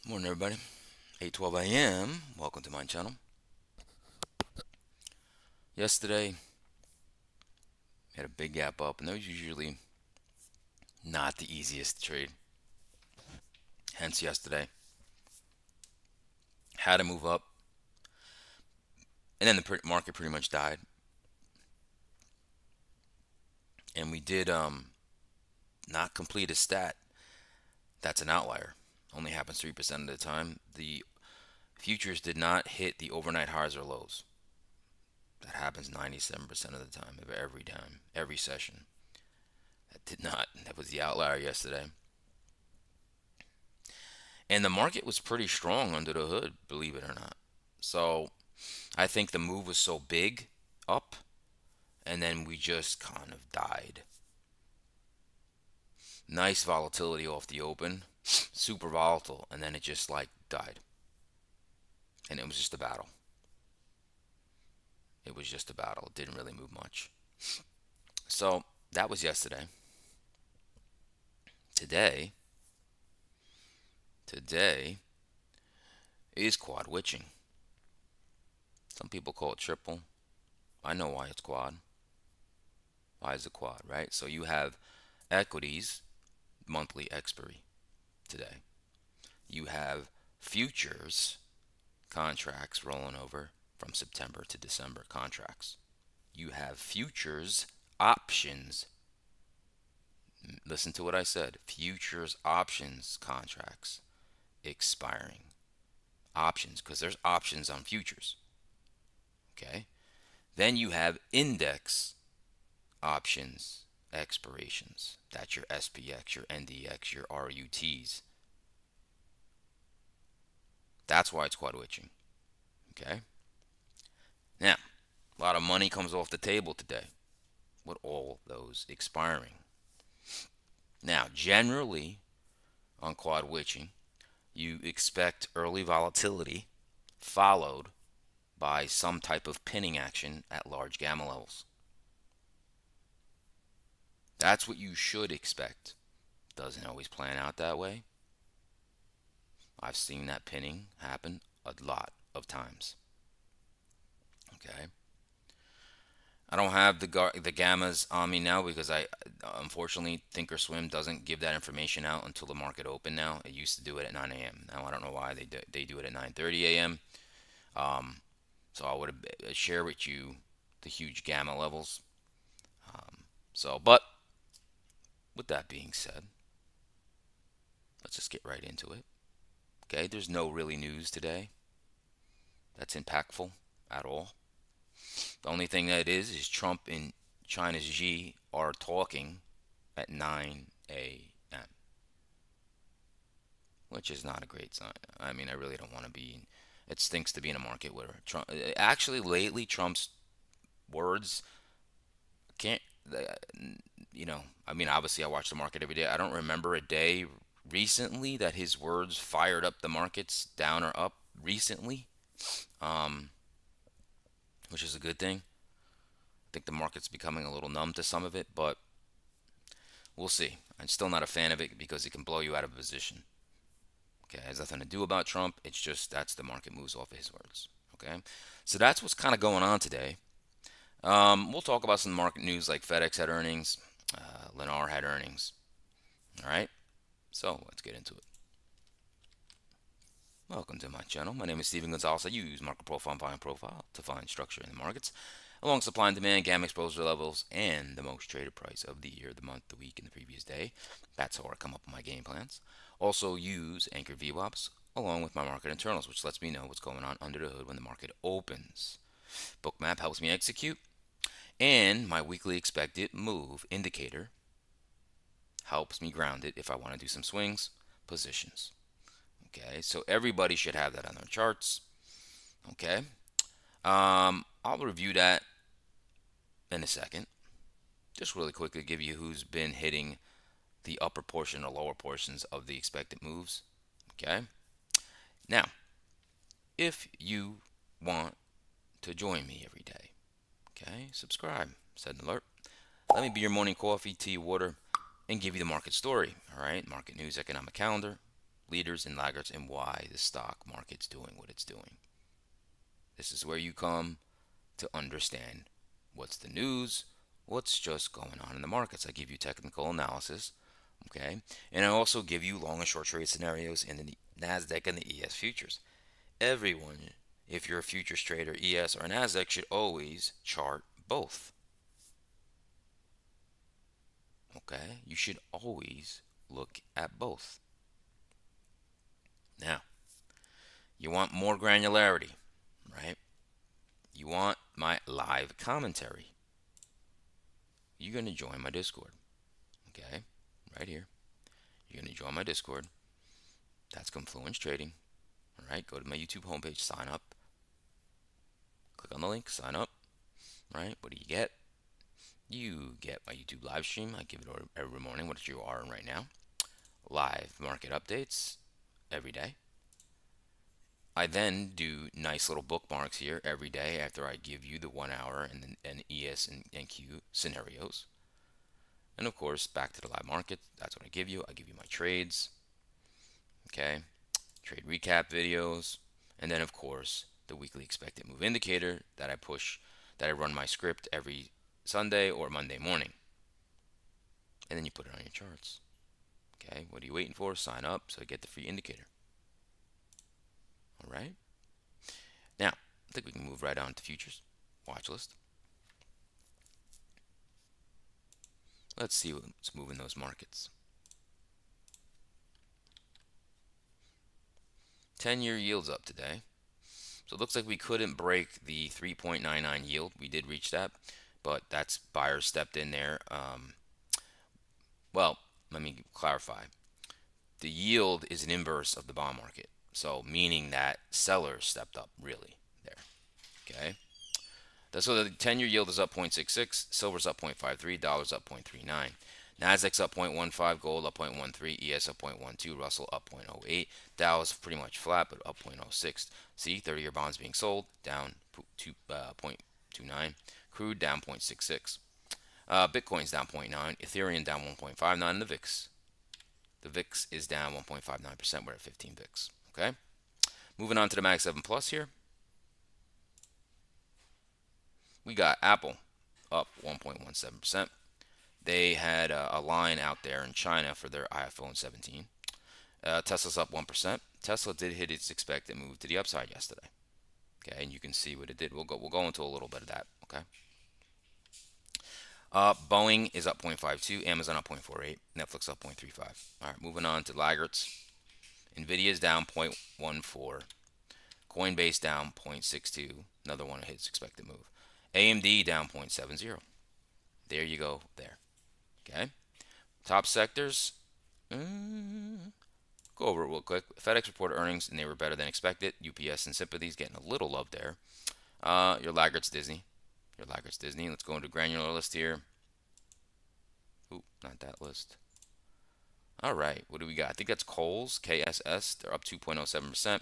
Morning, everybody. 8:12 a.m. Welcome to my channel. Yesterday, had a big gap up, and those usually not the easiest to trade. Hence, yesterday had to move up, and then the market pretty much died. And we did not complete a stat. That's an outlier. Only happens 3% of the time. The futures did not hit the overnight highs or lows. That happens 97% of the time, every session. That did not. That was the outlier yesterday. And the market was pretty strong under the hood, believe it or not. So I think the move was so big up, and then we just kind of died. Nice volatility off the open, super volatile, and then it just like died. And it was just a battle. It was just a battle. It didn't really move much. So that was yesterday. Today, today is quad witching. Some people call it triple. I know why it's quad. Why is it quad, right? So you have equities monthly expiry today. You have futures contracts rolling over from September to December contracts. You have futures options. Listen to what I said. Futures options contracts expiring. Options, because there's options on futures. Okay. Then you have index options expirations. That's your SPX, your NDX, your RUTs. That's why it's quad witching. Okay. Now, a lot of money comes off the table today with all those expiring. Now, generally on quad witching, you expect early volatility followed by some type of pinning action at large gamma levels. That's what you should expect. Doesn't always plan out that way. I've seen that pinning happen a lot of times. Okay. I don't have the gammas on me now because I unfortunately Thinkorswim doesn't give that information out until the market open now. It used to do it at 9 a.m. Now I don't know why they do it at 9:30 a.m. Um, so I would share with you the huge gamma levels. But with that being said, let's just get right into it. Okay, there's no really news today that's impactful at all. The only thing that is Trump and China's Xi are talking at 9 a.m., which is not a great sign. I mean, I really don't want to be. It stinks to be in a market where Trump. Actually, lately, Trump's words can't. I mean, obviously, I watch the market every day. I don't remember a day recently that his words fired up the markets down or up recently, um, which is a good thing. I think the market's becoming a little numb to some of it, but we'll see. I'm still not a fan of it because it can blow you out of position. Okay, it has nothing to do about Trump. It's just that's the market moves off of his words. Okay, so that's what's kind of going on today. We'll talk about some market news like FedEx had earnings, Lennar had earnings. All right, so let's get into it. Welcome to my channel. My name is Steven Gonzalez. I use market profile and volume profile to find structure in the markets, along supply and demand, gamma exposure levels, and the most traded price of the year, the month, the week, and the previous day. That's how I come up with my game plans. Also use anchored VWAPs along with my market internals, which lets me know what's going on under the hood when the market opens. Bookmap helps me execute, and my weekly expected move indicator helps me ground it if I want to do some swings, positions. Okay, so everybody should have that on their charts. Okay, I'll review that in a second. Just really quickly give you who's been hitting the upper portion or lower portions of the expected moves. Okay, now if you want to join me every day, okay, subscribe, set an alert. Let me be your morning coffee, tea, water, and give you the market story. All right, market news, economic calendar, leaders and laggards, and why the stock market's doing what it's doing. This is where you come to understand what's the news, what's just going on in the markets. I give you technical analysis, okay? And I also give you long and short trade scenarios in the NASDAQ and the ES futures. Everyone, if you're a futures trader, ES or NASDAQ, should always chart both, okay? You should always look at both. Now, you want more granularity, right? You want my live commentary. You're going to join my Discord, okay? Right here. You're going to join my Discord. That's Confluence Trading. All right, go to my YouTube homepage, sign up. Click on the link, sign up. All right, what do you get? You get my YouTube live stream. I give it every morning, which you are in right now. Live market updates every day. I then do nice little bookmarks here every day after I give you the 1 hour and ES and Q scenarios. And of course, back to the live market. That's what I give you. I give you my trades. Okay. Trade recap videos. And then, of course, the weekly expected move indicator that I push, that I run my script every Sunday or Monday morning. And then you put it on your charts. Okay. What are you waiting for? Sign up so I get the free indicator. All right. Now, I think we can move right on to futures. Watch list. Let's see what's moving those markets. 10-year yields up today. So it looks like we couldn't break the 3.99 yield. We did reach that, but that's buyers stepped in there. Well, let me clarify. The yield is an inverse of the bond market. So meaning that sellers stepped up really there. Okay. So the 10-year yield is up 0.66, silver's up 0.53, dollar's up 0.39. Nasdaq's up 0.15, gold up 0.13, ES up 0.12, Russell up 0.08. Dow is pretty much flat, but up 0.06. See, 30-year bonds being sold, down 0.29. Crude down 0.66. Bitcoin's down 0.9. Ethereum down 1.59. And the VIX. The VIX is down 1.59%. We're at 15 VIX. Okay. Moving on to the Mag 7 Plus here. We got Apple up 1.17%. They had a line out there in China for their iPhone 17. Tesla's up 1%. Tesla did hit its expected move to the upside yesterday. Okay, and you can see what it did. We'll go into a little bit of that. Okay. Boeing is up 0.52. Amazon up 0.48. Netflix up 0.35. All right, moving on to laggards. Nvidia is down 0.14. Coinbase down 0.62. Another one of his expected move. AMD down 0.70. There you go. There. Okay. Top sectors. Go over it real quick. FedEx reported earnings and they were better than expected. UPS and Sympathy's getting a little love there. Your laggards Disney. Let's go into granular list here. Oop, not that list. All right, what do we got? I think that's Kohl's, KSS. They're up 2.07%.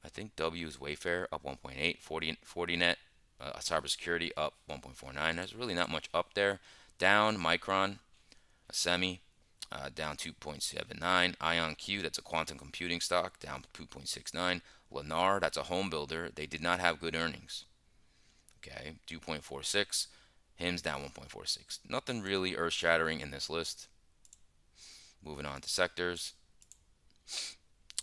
I think W is Wayfair, up 1.8. 40net, cybersecurity, up 1.49. There's really not much up there. Down, Micron, a semi, down 2.79. IonQ, that's a quantum computing stock, down 2.69. Lennar, that's a home builder. They did not have good earnings. Okay, 2.46. HIM's down 1.46. Nothing really earth-shattering in this list. Moving on to sectors.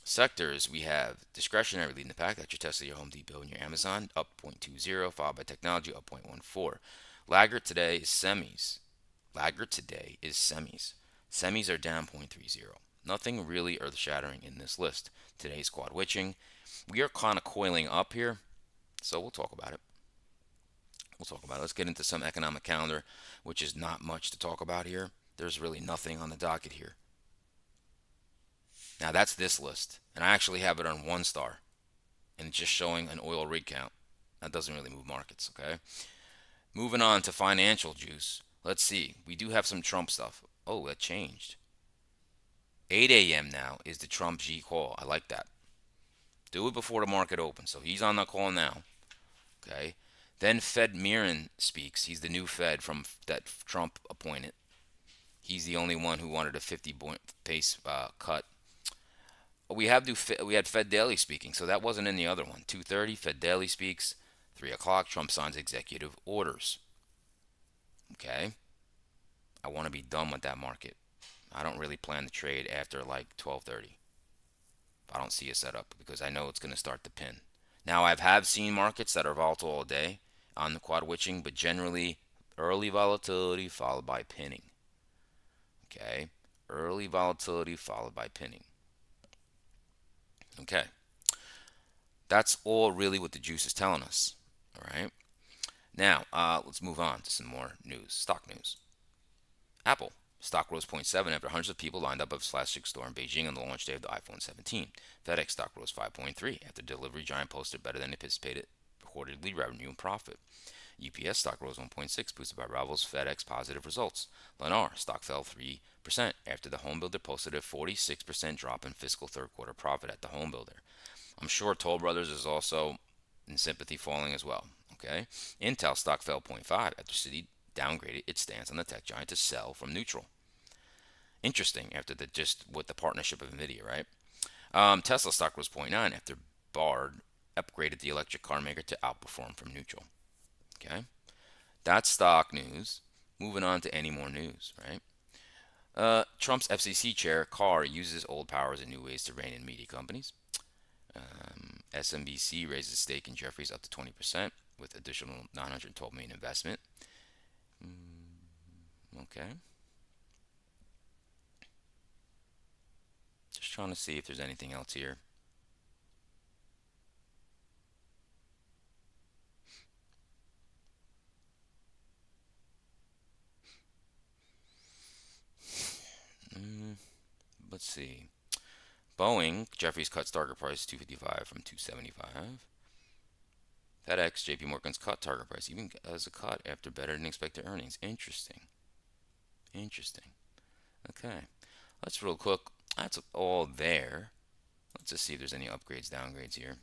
Sectors, we have discretionary leading the pack. That's your Tesla, your Home Depot, and your Amazon, up 0.20, followed by technology, up 0.14. Laggard today is semis. Semis are down 0.30. Nothing really earth-shattering in this list. Today's quad witching. We are kind of coiling up here, so we'll talk about it. Let's get into some economic calendar, which is not much to talk about here. There's really nothing on the docket here. Now that's this list, and I actually have it on 1 star, and it's just showing an oil rig count. That doesn't really move markets, okay? Moving on to financial juice. Let's see. We do have some Trump stuff. Oh, that changed. 8 a.m. now is the Trump G call. I like that. Do it before the market opens. So he's on the call now. Okay. Then Fed Mirren speaks. He's the new Fed from that Trump appointed. He's the only one who wanted a 50 point pace cut. We had Fed Daily speaking, so that wasn't in the other one. 2:30, Fed Daily speaks. 3 o'clock, Trump signs executive orders. Okay, I want to be done with that market. I don't really plan to trade after like 12:30. I don't see a setup because I know it's going to start to pin. Now I have seen markets that are volatile all day on the quad witching, but generally early volatility followed by pinning. Okay, early volatility followed by pinning. Okay, that's all really what the juice is telling us. All right. Now, let's move on to some more news, stock news. Apple stock rose 0.7 after hundreds of people lined up at its flagship store in Beijing on the launch day of the iPhone 17. FedEx stock rose 5.3 after delivery giant posted better than anticipated quarterly revenue and profit. UPS stock rose 1.6, boosted by rivals FedEx positive results. Lennar stock fell 3% after the home builder posted a 46% drop in fiscal third quarter profit at the home builder. I'm sure Toll Brothers is also in sympathy falling as well. Okay, Intel stock fell 0.5 after Citi downgraded its stance on the tech giant to sell from neutral. Interesting after the just with the partnership of Nvidia, right? Tesla stock was 0.9 after Bard upgraded the electric car maker to outperform from neutral. Okay, that's stock news. Moving on to any more news, right? Trump's FCC chair Carr uses old powers in new ways to rein in media companies. SMBC raises stake in Jeffries up to 20% with additional 912 million investment. Okay. Just trying to see if there's anything else here. Mm, let's see. Boeing, Jeffries cuts target price 255 from 275. FedEx, JP Morgan's cut target price even as a cut after better than expected earnings. Interesting. Interesting. Okay. Let's real quick. That's all there. Let's just see if there's any upgrades, downgrades here.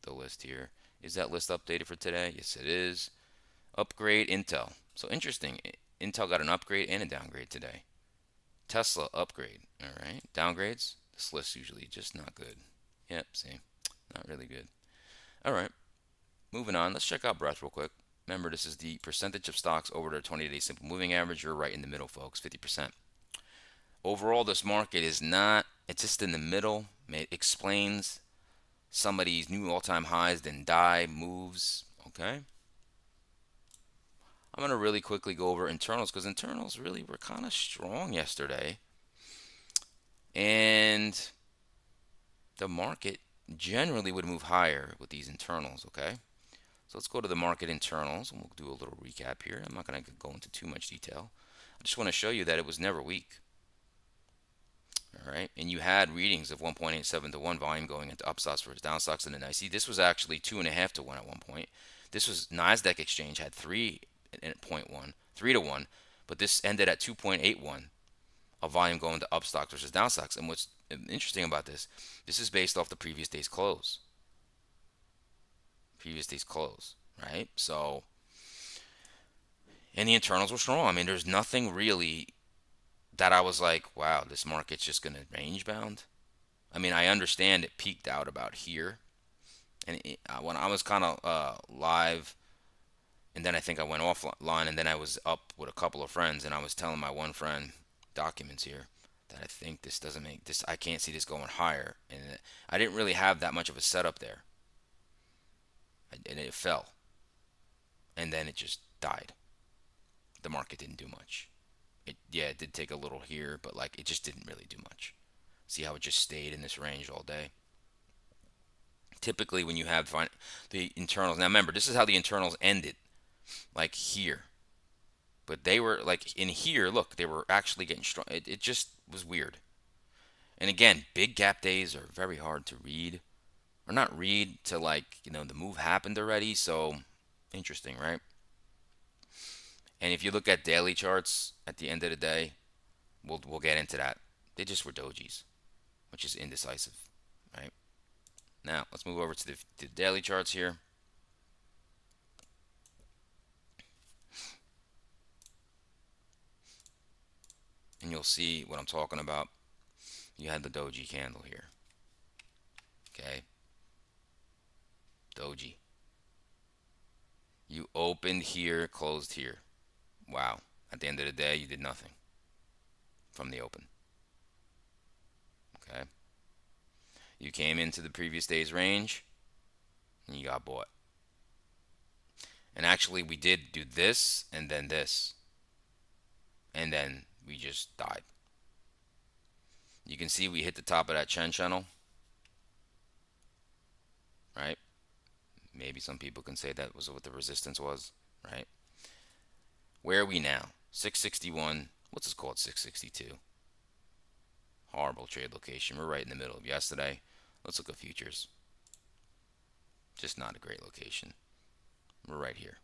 The list here. Is that list updated for today? Yes, it is. Upgrade Intel. So interesting. Intel got an upgrade and a downgrade today. Tesla upgrade. All right. Downgrades. This list usually just not good. Yep. See, not really good. All right. Moving on. Let's check out breadth real quick. Remember, this is the percentage of stocks over their 20-day simple moving average. You're right in the middle, folks. 50%. Overall, this market is not. It's just in the middle. It explains some of these new all-time highs, then die moves. Okay. I'm going to really quickly go over internals because internals really were kind of strong yesterday. And the market generally would move higher with these internals, okay? So let's go to the market internals and we'll do a little recap here. I'm not going to go into too much detail. I just want to show you that it was never weak. All right, and you had readings of 1.87 to 1 volume going into upstocks versus downstocks in the NYSE. This was actually 2.5 to 1 at one point. This was NASDAQ exchange had 3.1, 3 to 1, but this ended at 2.81, a volume going to upstocks versus downstocks. And what's interesting about this is based off the previous day's close. Right? So, and the internals were strong. I mean, there's nothing really that I was like, wow, this market's just going to range bound. I mean, I understand it peaked out about here. And when I was kind of live, and then I think I went offline, and then I was up with a couple of friends, and I was telling my one friend, documents here, that I think this doesn't make this, I can't see this going higher. And I didn't really have that much of a setup there. And it fell. And then it just died. The market didn't do much. It did take a little here, but like it just didn't really do much. See how it just stayed in this range all day? Typically, when you have the internals, now remember, this is how the internals ended, like here. But they were like in here, look, they were actually getting strong. It just was weird. And again, big gap days are very hard to read, or not read to like, the move happened already. So interesting, right? And if you look at daily charts at the end of the day, we'll get into that. They just were dojis, which is indecisive, right? Now let's move over to the daily charts here. and you'll see what I'm talking about. You had the doji candle here. Okay, doji. You opened here, closed here. Wow. At the end of the day, you did nothing from the open. Okay. You came into the previous day's range and you got bought. And actually, we did do this and then this. And then we just died. You can see we hit the top of that trend channel, right? Maybe some people can say that was what the resistance was, right? Where are we now? 661. What's this called? 662. Horrible trade location. We're right in the middle of yesterday. Let's look at futures. Just not a great location. We're right here.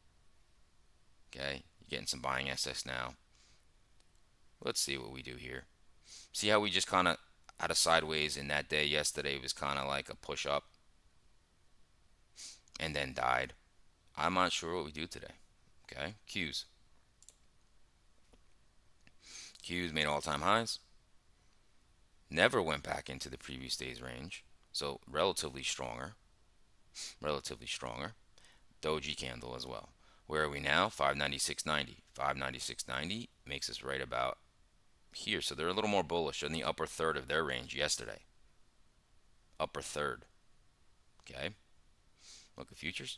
Okay, you're getting some buying access now. Let's see what we do here. See how we just kind of out of sideways in that day yesterday was kind of like a push up and then died. I'm not sure what we do today. Okay, Qs. Qs made all-time highs. Never went back into the previous day's range. So relatively stronger. Relatively stronger. Doji candle as well. Where are we now? 596.90. 596.90 makes us right about here. So they're a little more bullish in the upper third of their range yesterday. Upper third. Okay. Look at futures.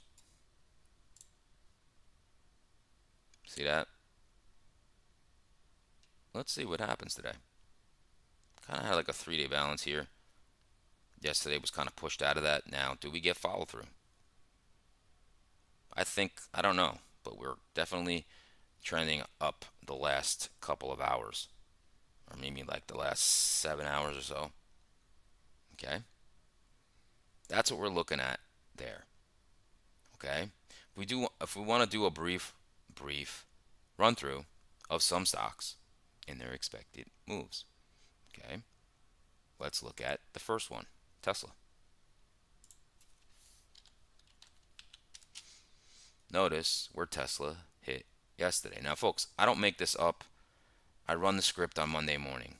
See that? Let's see what happens today. Kind of had like a 3-day balance here. Yesterday was kind of pushed out of that. Now, do we get follow through? I don't know, but we're definitely trending up the last couple of hours, or maybe like the last 7 hours or so. Okay, that's what we're looking at there. Okay, if we want to do a brief run through of some stocks in their expected moves. Okay, let's look at the first one, Tesla. Notice where Tesla hit yesterday. Now, folks, I don't make this up. I run the script on Monday morning.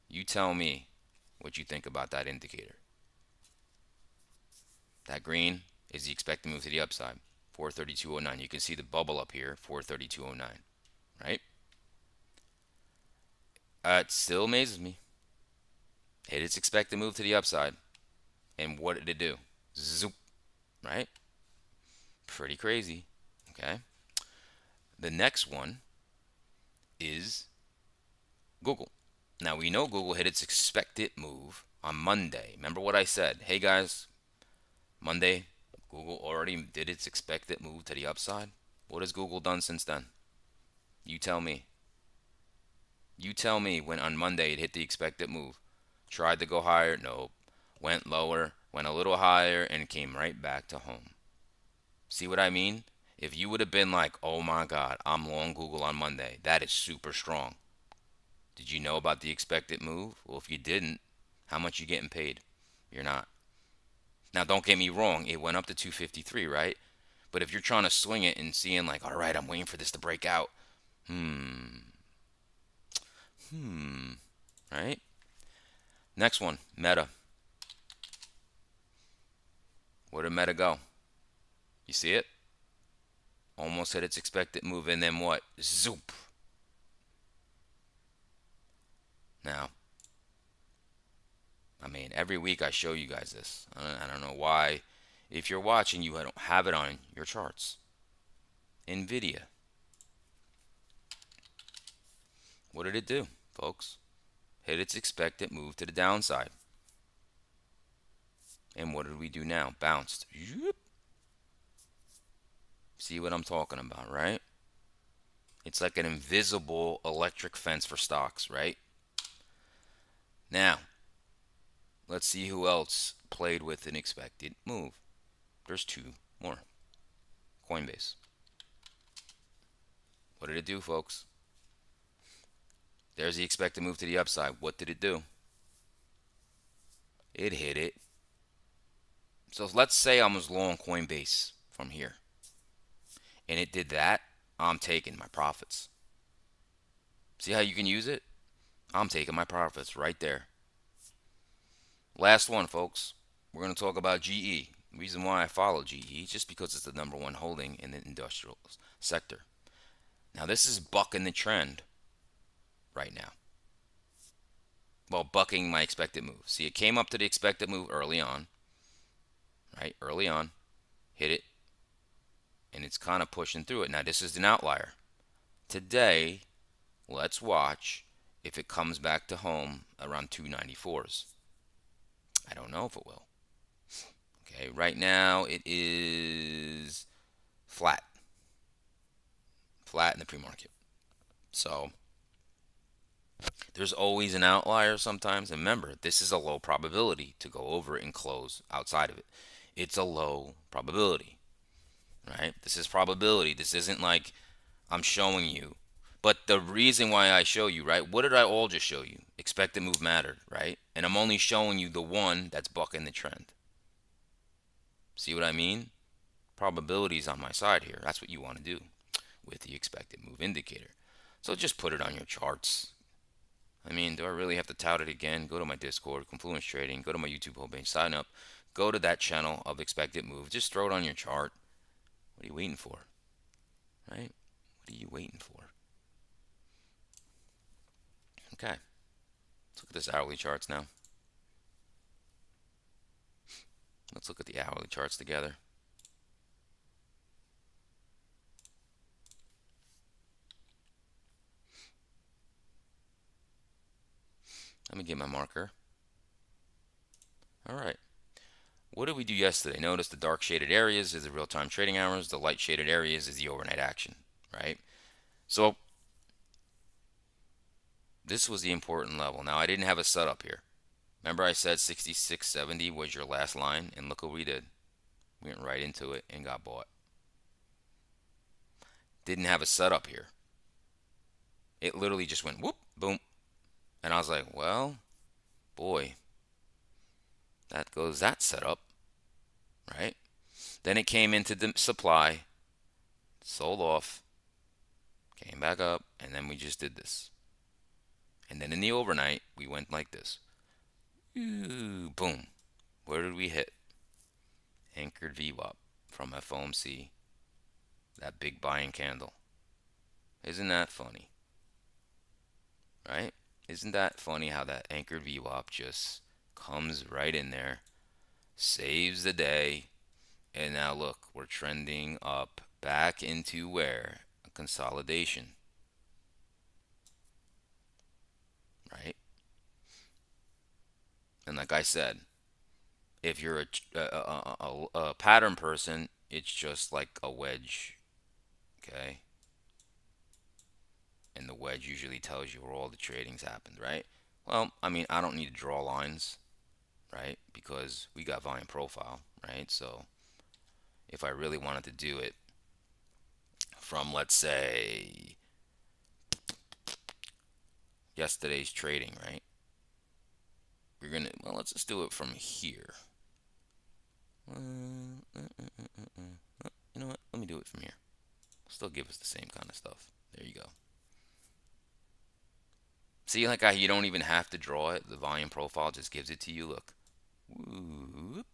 You tell me what you think about that indicator. That green is the expected move to the upside, 432.09. You can see the bubble up here, 432.09, right? It still amazes me. Hit its expected move to the upside, and what did it do? Zoop, right? Pretty crazy, okay? The next one is Google. Now we know Google hit its expected move on Monday. Remember what I said? Hey guys, Monday, Google already did its expected move to the upside. What has Google done since then? You tell me. You tell me when on Monday it hit the expected move. Tried to go higher? Nope. Went lower, went a little higher, and came right back to home. See what I mean? If you would have been like, oh my God, I'm long Google on Monday, that is super strong. Did you know about the expected move? Well, if you didn't, how much you getting paid? You're not. Now, don't get me wrong, it went up to 253, right? But if you're trying to swing it and seeing like, all right, I'm waiting for this to break out, right? Next one, Meta. Where did Meta go? You see it? Almost hit its expected move, and then what? Zoop. Now, I mean, every week I show you guys this. I don't know why. If you're watching, you don't have it on your charts. Nvidia. What did it do, folks? Hit its expected move to the downside. And what did we do now? Bounced. See what I'm talking about, right? It's like an invisible electric fence for stocks, right? Now, let's see who else played with an expected move. There's two more. Coinbase. What did it do, folks? There's the expected move to the upside. What did it do? It hit it. So let's say I was long Coinbase from here, and it did that. I'm taking my profits. See how you can use it? I'm taking my profits right there. Last one, folks. We're going to talk about GE. The reason why I follow GE is just because it's the number one holding in the industrial sector. Now, this is bucking the trend right now. Well, bucking my expected move. See, it came up to the expected move early on, right? Early on, hit it, and it's kind of pushing through it. Now, this is an outlier. Today, let's watch if it comes back to home around 294s. I don't know if it will. Okay, right now it is flat, flat in the pre-market. So there's always an outlier sometimes. And remember, this is a low probability to go over it and close outside of it. It's a low probability, right? This is probability. This isn't like I'm showing you. But the reason why I show you, right? What did I all just show you? Expected move mattered, right? And I'm only showing you the one that's bucking the trend. See what I mean? Probability is on my side here. That's what you want to do with the expected move indicator. So just put it on your charts. I mean, do I really have to tout it again? Go to my Discord, Confluence Trading, go to my YouTube homepage, sign up, go to that channel of expected move. Just throw it on your chart. What are you waiting for? Right? What are you waiting for? Okay. Let's look at this hourly charts now. Let's look at the hourly charts together. Let me get my marker. All right. What did we do yesterday? Notice the dark shaded areas is the real-time trading hours. The light shaded areas is the overnight action, right? So this was the important level. Now I didn't have a setup here. Remember I said 66.70 was your last line, and look what we did. We went right into it and got bought. Didn't have a setup here. It literally just went whoop, boom. And I was like, well, boy, that goes that setup, right? Then it came into the supply, sold off, came back up, and then we just did this. And then in the overnight, we went like this. Ooh, boom. Where did we hit? Anchored VWAP from FOMC. That big buying candle. Isn't that funny? Right? Isn't that funny how that anchored VWAP just comes right in there, saves the day, and now look, we're trending up back into where? A consolidation. Right? And like I said, if you're a pattern person, it's just like a wedge. Okay? And the wedge usually tells you where all the trading's happened, right? Well, I mean, I don't need to draw lines, right? Because we got volume profile, right? So if I really wanted to do it from, let's say, yesterday's trading, right? We're gonna, well, let's just do it from here. You know what? Let me do it from here. Still give us the same kind of stuff. There you go. See, like you don't even have to draw it. The volume profile just gives it to you. Look. Whoop,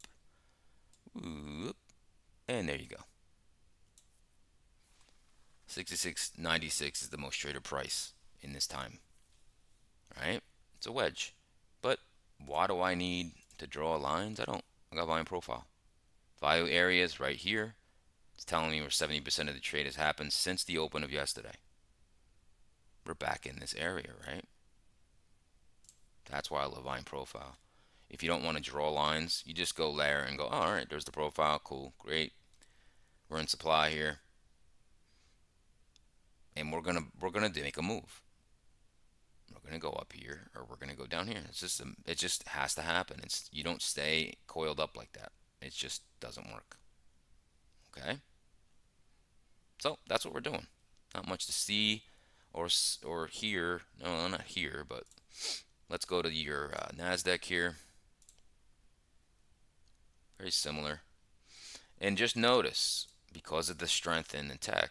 whoop, and there you go. 66.96 is the most traded price in this time. Right? It's a wedge. But why do I need to draw lines? I don't. I got volume profile. Value areas right here. It's telling me where 70% of the trade has happened since the open of yesterday. We're back in this area, right? That's why I love volume profile. If you don't want to draw lines, you just go layer and go, oh, all right, there's the profile. Cool, great. We're in supply here. And we're gonna make a move. We're gonna go up here or we're gonna go down here. It just has to happen. You don't stay coiled up like that. It just doesn't work. Okay. So that's what we're doing. Not much to see or hear. No, not here, but let's go to your Nasdaq here. Very similar. And just notice, because of the strength in the tech,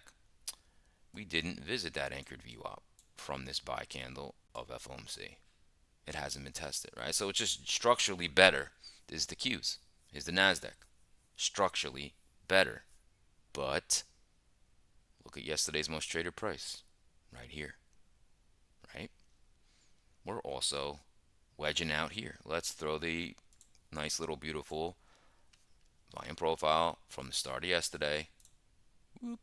we didn't visit that anchored VWAP from this buy candle of FOMC. It hasn't been tested, right? So it's just structurally better. Is the Qs, is the Nasdaq structurally better? But look at yesterday's most traded price, right here, right? We're also wedging out here. Let's throw the nice little beautiful volume profile from the start of yesterday. Whoop.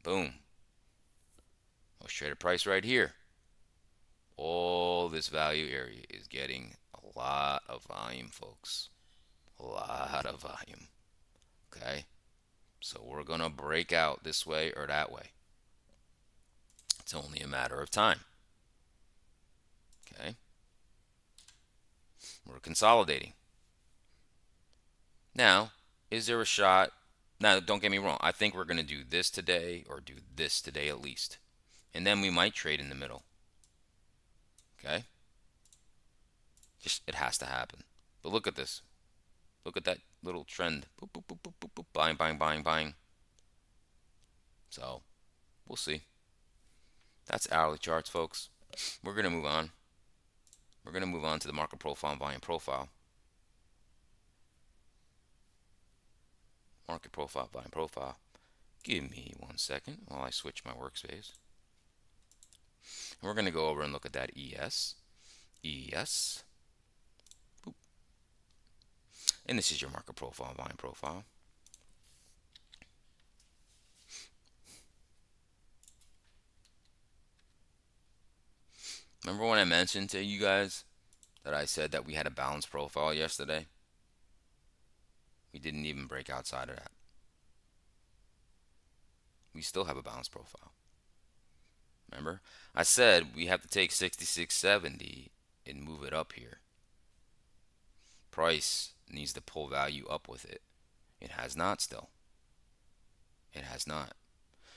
Boom. Most traded price right here. All this value area is getting a lot of volume, folks. A lot of volume. Okay. So we're going to break out this way or that way. It's only a matter of time. Okay. We're consolidating. Now, is there a shot? Now, don't get me wrong. I think we're going to do this today or do this today at least. And then we might trade in the middle. Okay. Just, it has to happen. But look at this. Look at that little trend. Boop, boop, boop, boop, boop, boop. Buying, buying, buying, buying. So, we'll see. That's hourly charts, folks. We're going to move on. We're going to move on to the market profile and volume profile. Market profile, volume profile. Give me 1 second while I switch my workspace. And we're going to go over and look at that ES. ES. Boop. And this is your market profile and volume profile. Remember when I mentioned to you guys that I said that we had a balanced profile yesterday? We didn't even break outside of that. We still have a balanced profile. Remember? I said we have to take 6670 and move it up here. Price needs to pull value up with it. It has not still. It has not.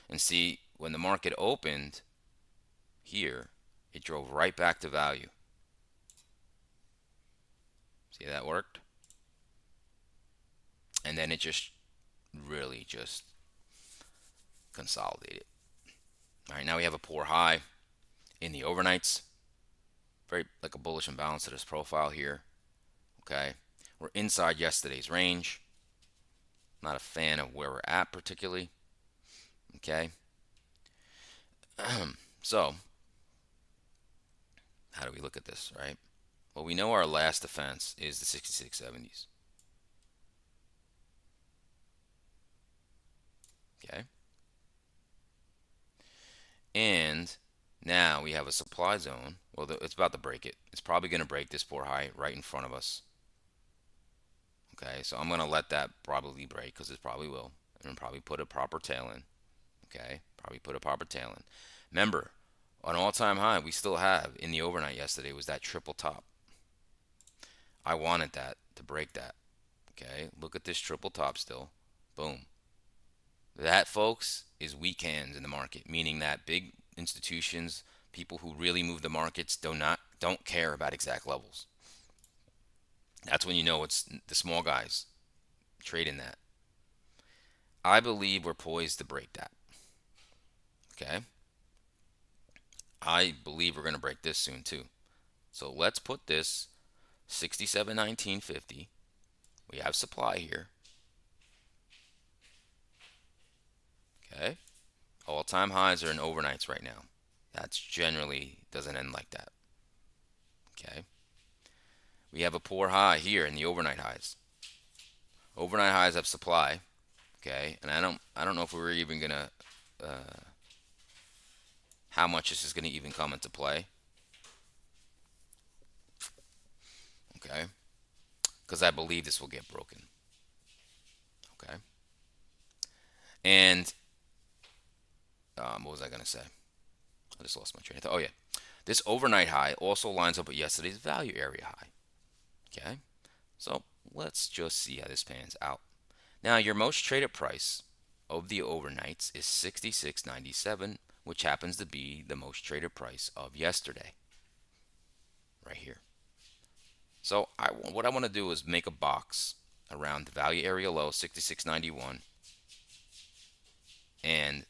And see, when the market opened here, it drove right back to value. See, that worked? And then it just really just consolidated. All right, now we have a poor high in the overnights. Very like a bullish imbalance to this profile here. Okay, we're inside yesterday's range. Not a fan of where we're at particularly. Okay. So, how do we look at this, right? Well, we know our last defense is the 6670s. Okay. And now we have a supply zone. Well, it's about to break it. It's probably going to break this poor high right in front of us. Okay, so I'm going to let that probably break because it probably will. And probably put a proper tail in. Okay, probably put a proper tail in. Remember, an all-time high we still have in the overnight yesterday was that triple top. I wanted that to break that. Okay, look at this triple top still. Boom. That, folks, is weak hands in the market, meaning that big institutions, people who really move the markets, don't care about exact levels. That's when you know it's the small guys trading that. I believe we're poised to break that. Okay. I believe we're going to break this soon too. So let's put this 67.1950. We have supply here. Okay. All-time highs are in overnights right now. That's generally doesn't end like that. Okay. We have a poor high here in the overnight highs. Overnight highs have supply. Okay. And I don't know if we're even gonna how much this is gonna even come into play. Okay. Because I believe this will get broken. Okay. And what was I gonna say? I just lost my train of thought. Oh yeah. This overnight high also lines up with yesterday's value area high. Okay. So let's just see how this pans out. Now, your most traded price of the overnights is 66.97, which happens to be the most traded price of yesterday. Right here. So what I want to do is make a box around the value area low, 66.91, and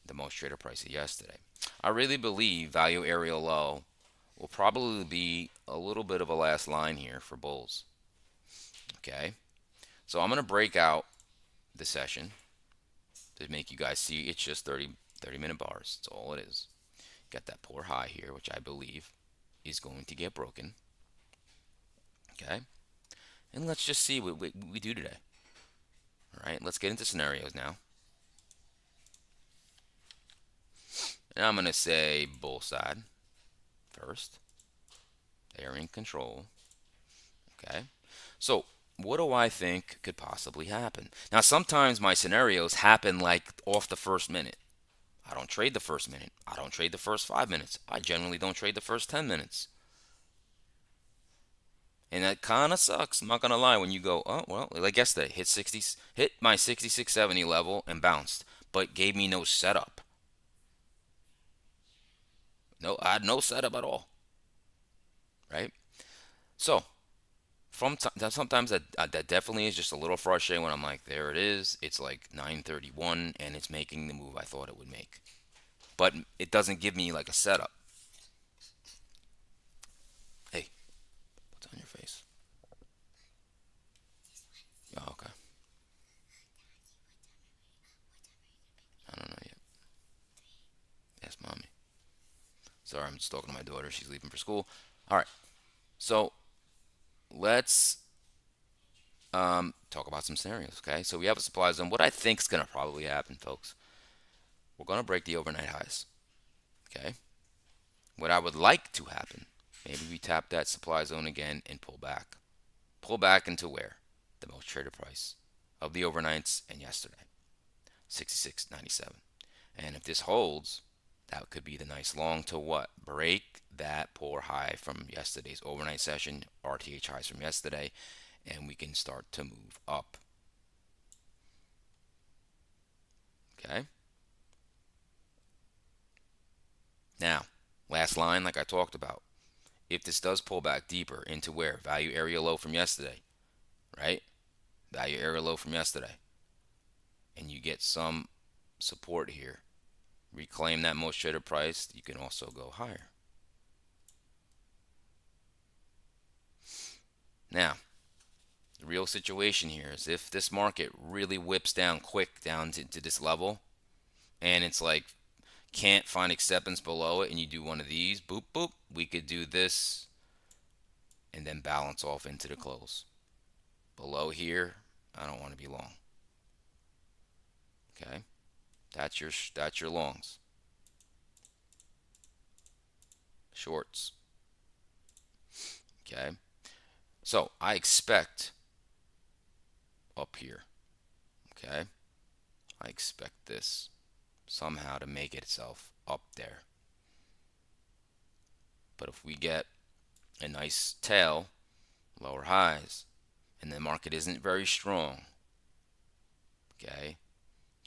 the most traded price of yesterday. I really believe value area low will probably be a little bit of a last line here for bulls. Okay, so I'm going to break out the session to make you guys see it's just 30-minute bars. That's all it is. Got that poor high here, which I believe is going to get broken. Okay, and let's just see what we do today. All right, let's get into scenarios now. And I'm going to say bull side first. They're in control. Okay, so what do I think could possibly happen? Now, sometimes my scenarios happen like off the first minute. I don't trade the first minute. I don't trade the first 5 minutes. I generally don't trade the first 10 minutes. And that kind of sucks. I'm not gonna lie. When you go, oh well, like yesterday, hit my 66.70 level and bounced, but gave me no setup. No, I had no setup at all. Right. So sometimes that definitely is just a little frustrating when I'm like, there it is. It's like 9:31 and it's making the move I thought it would make, but it doesn't give me like a setup. Hey, what's on your face? Oh, okay. I don't know yet. Yes, mommy. Sorry, I'm just talking to my daughter. She's leaving for school. All right. So let's talk about some scenarios. Okay. So we have a supply zone. What I think is going to probably happen, folks, we're going to break the overnight highs. Okay. What I would like to happen, maybe we tap that supply zone again and pull back. Pull back into where? The most traded price of the overnights and yesterday, 66.97. And if this holds, that could be the nice long to what? Break that poor high from yesterday's overnight session, RTH highs from yesterday, and we can start to move up. Okay. Now, last line, like I talked about, if this does pull back deeper into where? Value area low from yesterday, right? Value area low from yesterday. And you get some support here. Reclaim that most traded price. You can also go higher. Now, the real situation here is if this market really whips down quick down to this level and it's like can't find acceptance below it and you do one of these, boop, boop, we could do this and then balance off into the close. Below here, I don't want to be long. Okay, that's your longs. Shorts. Okay, so I expect up here. Okay, I expect this somehow to make itself up there. But if we get a nice tail, lower highs, and the market isn't very strong, okay,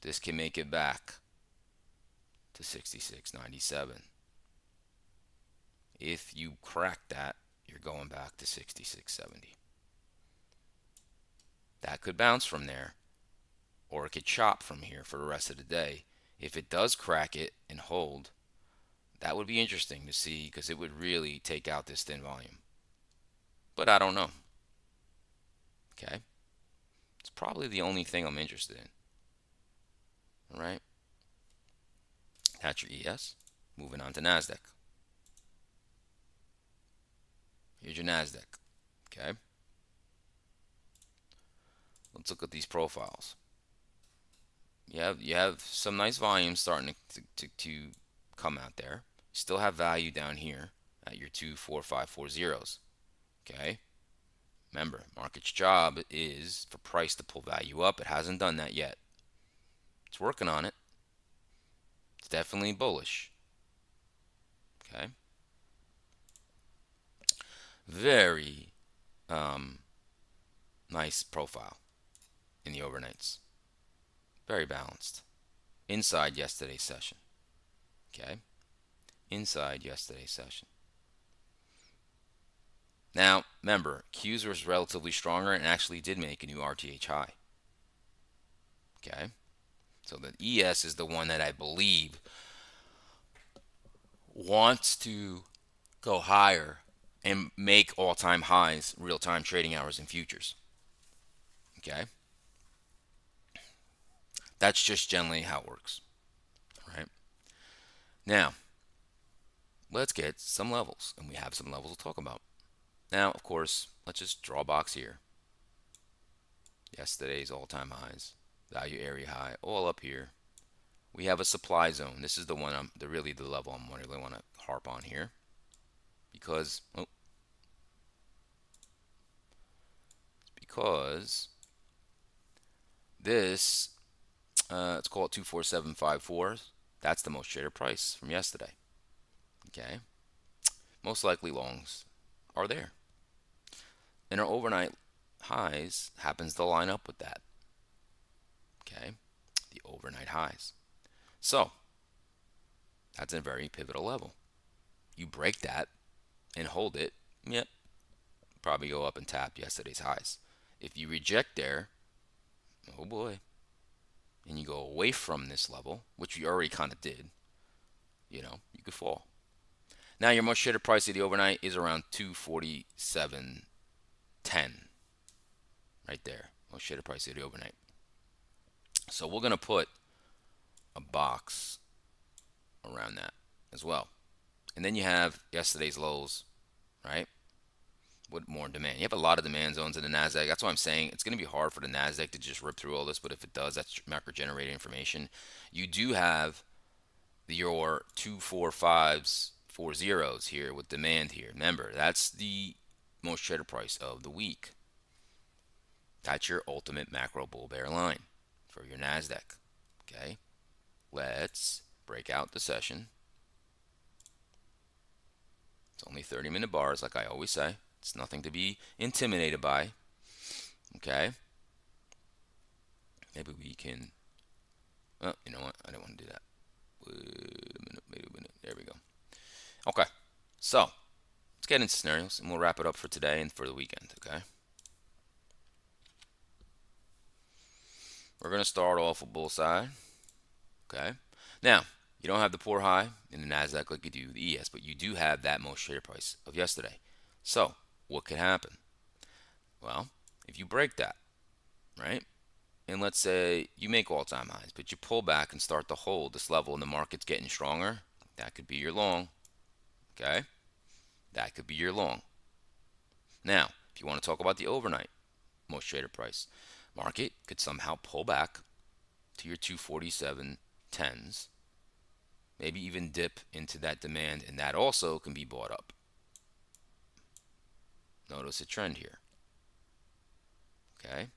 this can make it back to 66.97. If you crack that, you're going back to 66.70. That could bounce from there, or it could chop from here for the rest of the day. If it does crack it and hold, that would be interesting to see because it would really take out this thin volume. But I don't know. Okay. It's probably the only thing I'm interested in. All right. That's your ES. Moving on to NASDAQ. Here's your NASDAQ. Okay. Let's look at these profiles. You have some nice volume starting to come out there. Still have value down here at your 2, 4, 5, 4 zeros. Okay. Remember, market's job is for price to pull value up. It hasn't done that yet. It's working on it. It's definitely bullish. Okay. Very nice profile in the overnights. Very balanced. Inside yesterday's session. Okay. Inside yesterday's session. Now, remember, Q's was relatively stronger and actually did make a new RTH high. Okay. So the ES is the one that I believe wants to go higher and make all-time highs real-time trading hours in futures. Okay, that's just generally how it works. Right now, let's get some levels, and we have some levels to talk about. Now, of course, let's just draw a box here. Yesterday's all-time highs, value area high, all up here. We have a supply zone. This is the one really the level I'm really want to harp on here, because this let's call it 24754. That's the most traded price from yesterday. Okay, most likely longs are there, and our overnight highs happens to line up with that. Okay, the overnight highs. So that's a very pivotal level. You break that and hold it, yep, probably go up and tap yesterday's highs. If you reject there, oh boy, and you go away from this level, which you already kind of did, you could fall. Now your most traded price of the overnight is around 247.10, right there. Most traded price of the overnight. So we're gonna put a box around that as well. And then you have yesterday's lows, right? With more demand. You have a lot of demand zones in the NASDAQ. That's why I'm saying it's going to be hard for the NASDAQ to just rip through all this. But if it does, that's macro generated information. You do have your 245s, 40s here with demand here. Remember, that's the most traded price of the week. That's your ultimate macro bull bear line for your NASDAQ. Okay, let's break out the session. It's only 30-minute bars, like I always say. It's nothing to be intimidated by. Okay. Maybe we can. Oh, you know what? I don't want to do that. Wait a minute. There we go. Okay. So let's get into scenarios, and we'll wrap it up for today and for the weekend. Okay. We're gonna start off with bull side. Okay. Now you don't have the poor high in the Nasdaq like you do the ES, but you do have that most traded price of yesterday. So what could happen? Well, if you break that, right? And let's say you make all-time highs, but you pull back and start to hold this level and the market's getting stronger, that could be your long. Okay? That could be your long. Now, if you want to talk about the overnight most traded price, market could somehow pull back to your 247.10s, maybe even dip into that demand, and that also can be bought up. Notice a trend here. Okay?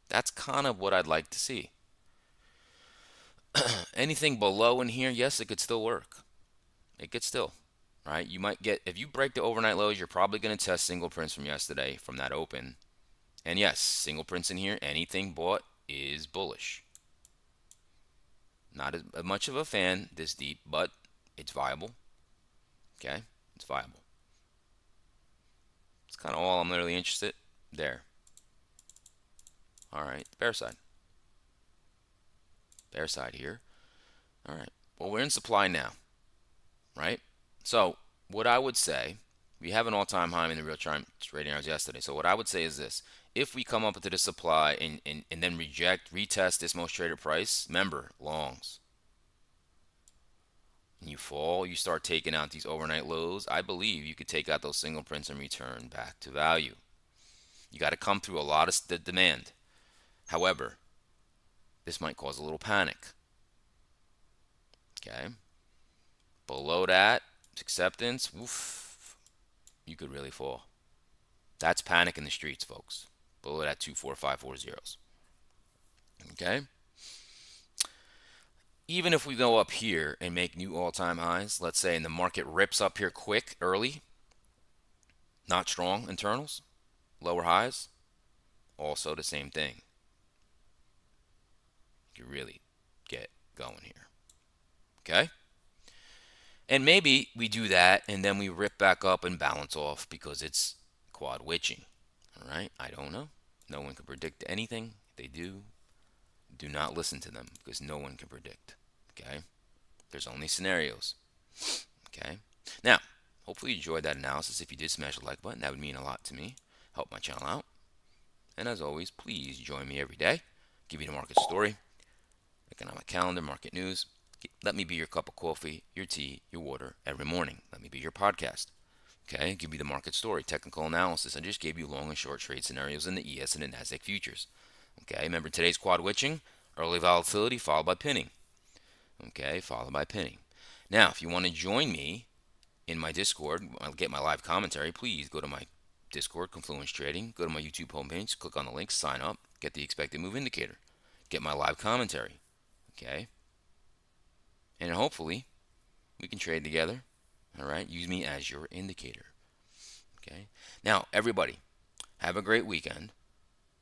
That's kind of what I'd like to see. Anything below in here, yes, it could still work. It could still, right? You might get, if you break the overnight lows, you're probably going to test single prints from yesterday from that open. And yes, single prints in here, anything bought is bullish. Not as much of a fan this deep, but it's viable. Okay, it's viable. It's kind of all I'm literally interested there. All right, bear side. Bear side here. All right, well, we're in supply now, right? So what I would say, we have an all-time high in the real-time trading hours yesterday. So what I would say is this: if we come up into the supply and then retest this most traded price, remember longs. And you fall, you start taking out these overnight lows. I believe you could take out those single prints and return back to value. You got to come through a lot of the demand. However, this might cause a little panic. Okay. Below that, acceptance, woof, you could really fall. That's panic in the streets, folks. Below that 24540s. Okay. Even if we go up here and make new all-time highs, let's say, and the market rips up here quick, early, not strong internals, lower highs, also the same thing. You can really get going here. Okay? And maybe we do that and then we rip back up and balance off because it's quad witching. All right? I don't know. No one can predict anything. If they do not listen to them because no one can predict. Okay? There's only scenarios. Okay? Now, Hopefully you enjoyed that analysis. If you did, smash the like button. That would mean a lot to me. Help my channel out. And as always, please join me every day. Give you the market story, economic calendar, market news. Let me be your cup of coffee, your tea, your water every morning. Let me be your podcast. Okay, give you the market story, technical analysis. I just gave you long and short trade scenarios in the ES and the Nasdaq futures. Okay, remember today's quad witching, early volatility followed by pinning. Okay, followed by pinning. Now, if you want to join me in my Discord, I'll get my live commentary. Please go to my Discord, Confluence Trading. Go to my YouTube homepage, click on the link, sign up, get the expected move indicator, get my live commentary. Okay, and hopefully we can trade together. All right, use me as your indicator. Okay, now everybody, have a great weekend.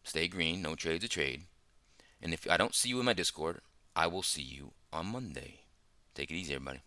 Stay green, no trades to trade. And if I don't see you in my Discord, I will see you on Monday. Take it easy, everybody.